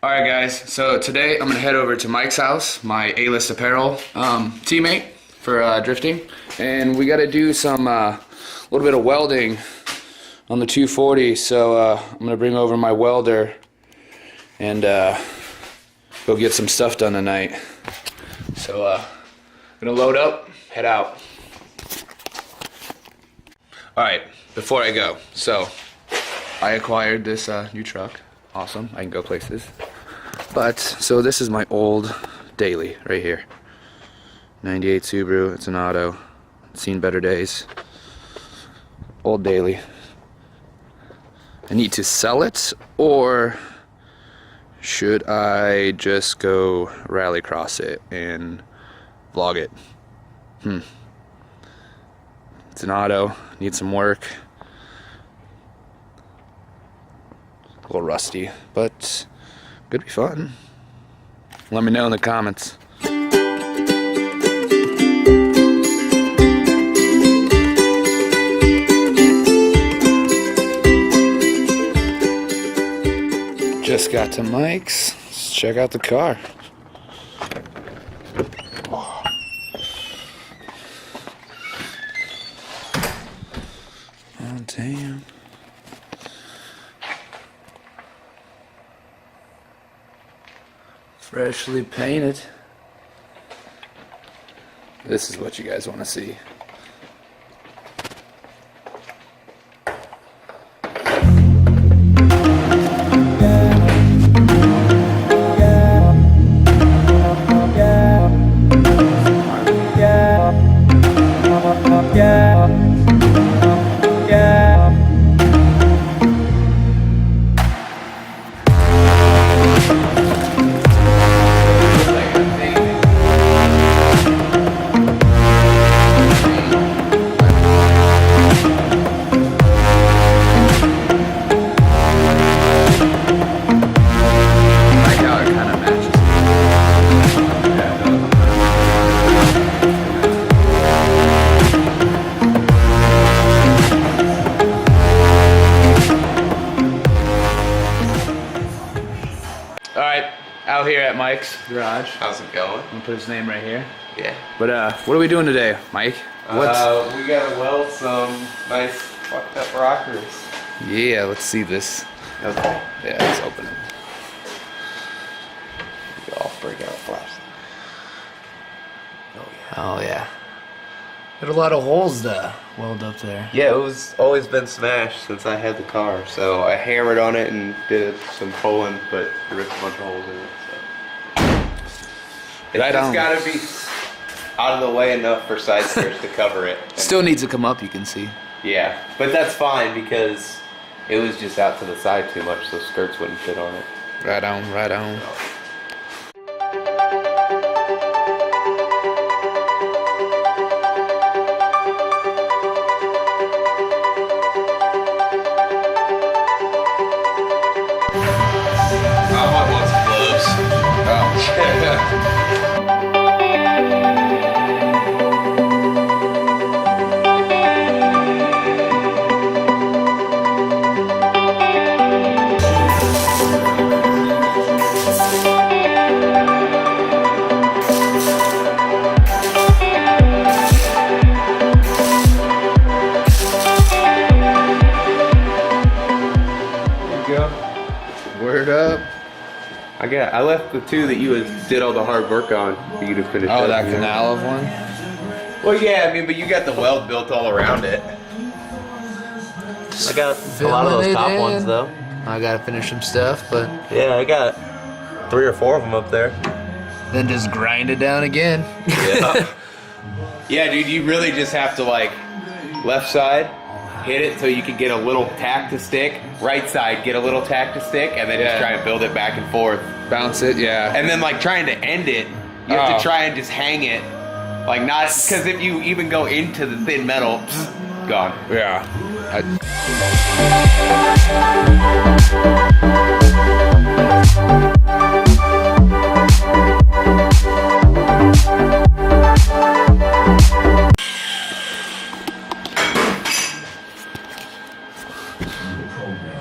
Alright guys, so today I'm gonna head over to Mike's house, my List Apparel teammate for drifting, and we gotta do some little bit of welding on the 240. So I'm gonna bring over my welder and go get some stuff done tonight. So gonna load up, head out. Alright, before I go, so I acquired this new truck. Awesome, I can go places. But, so this is my old daily right here. 98 Subaru, it's an auto. Seen better days. Old daily. I need to sell it, or should I just go rallycross it and vlog it? It's an auto, needs some work. A little rusty, but could be fun. Let me know in the comments. Just got to Mike's. Let's check out the car. Oh, damn. Freshly painted. This is what you guys want to see. Out here at Mike's garage. How's it going? I'm gonna put his name right here. Yeah. But what are we doing today, Mike? We gotta weld some nice fucked up rockers. Yeah, let's see this. Okay. Yeah, let's open it. I'll break out plastic. Oh yeah. Got a lot of holes to weld up there. Yeah, it was always been smashed since I had the car. So I hammered on it and did some pulling, but ripped a bunch of holes in it. So it's Right just on. gotta be out of the way enough for side skirts to cover it. Still needs to come up, you can see. Yeah, but that's fine because it was just out to the side too much, so skirts wouldn't fit on it. Right on, right on. Word up. I left the two that you did all the hard work on for you to finish. Oh, up. that canal of one? Well, yeah, I mean, but you got the weld built all around it. I got a lot of those top ones, though. I gotta finish some stuff, but Yeah, I got 3 or 4 of them up there. then just grind it down again. Yeah. Yeah, dude, you really just have to, like, left side, hit it so you can get a little tack to stick. Right side, get a little tack to stick, and then just try and build it back and forth. Bounce it, yeah. And then, like, trying to end it, you have to try and just hang it. Like, not, because if you even go into the thin metal, gone. Yeah.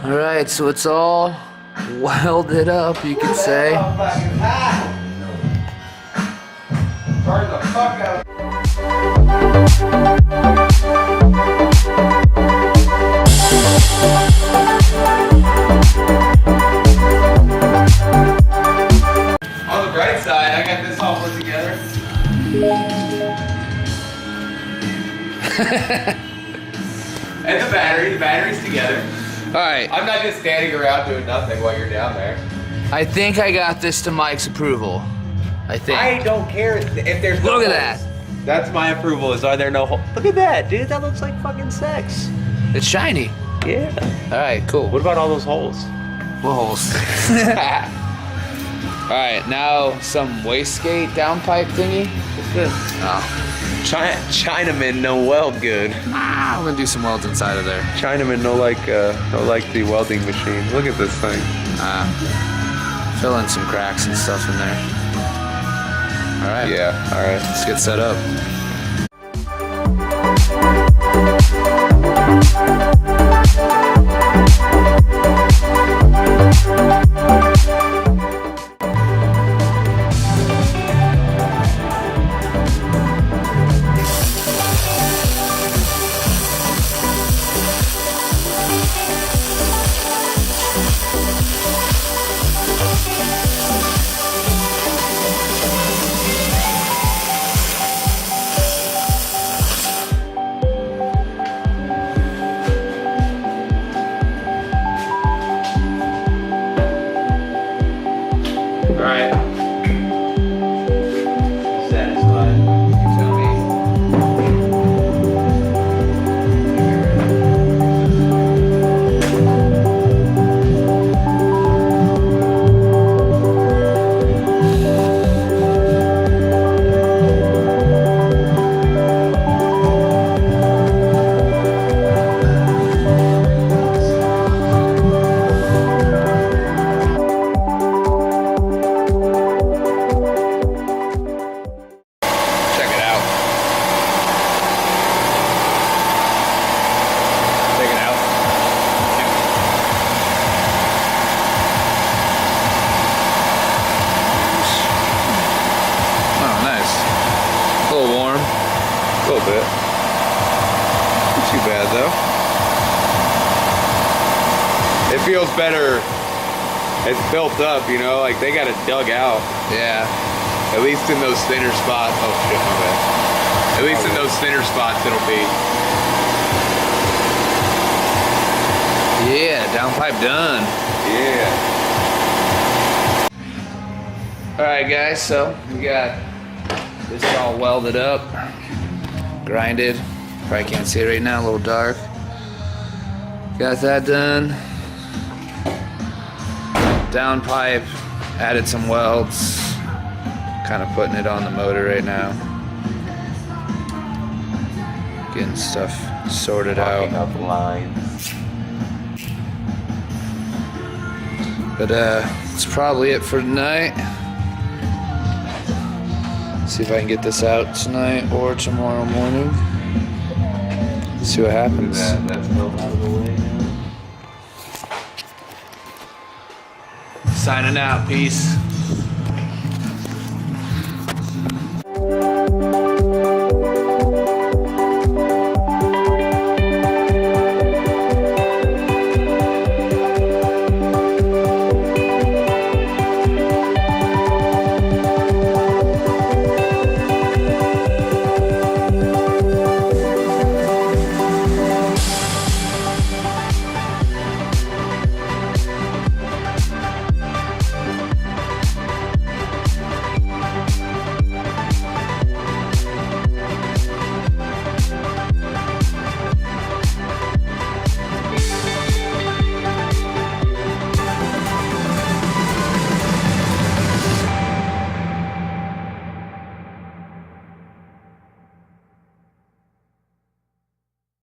Alright, so it's all welded up, you could say. Burn the fuck out. On the bright side, I got this all put together. And the battery's together. Alright, I'm not just standing around doing nothing while you're down there. I think I got this to Mike's approval. I think. I don't care if there's no Look at holes. that. That's my approval, is are there no holes? Look at that, dude. That looks like fucking sex. It's shiny. Yeah. Alright, cool. What about all those holes? What holes? Alright, now some wastegate downpipe thingy. What's this? Oh. Chinaman no weld good. I'm gonna do some welds inside of there. Chinaman no like the welding machine. Look at this thing. Fill in some cracks and stuff in there. Alright. Yeah, alright. Let's get set up. Alright. Satisfied. You tell me. Check it out. Check it out. Oh, nice. A little warm. A little bit. Not too bad though. It feels better. It's built up, you know, like they got it dug out. Yeah. At least in those thinner spots. Oh shit, my bad. At least in those thinner spots it'll be. Yeah, downpipe done. Yeah. Alright guys, so we got this all welded up, grinded. Probably can't see it right now, a little dark. Got that done. Downpipe, added some welds. Kind of putting it on the motor right now. Getting stuff sorted out. Up lines. But that's probably it for tonight. See if I can get this out tonight or tomorrow morning. See what happens. That's built out of the way now. Signing out. Peace.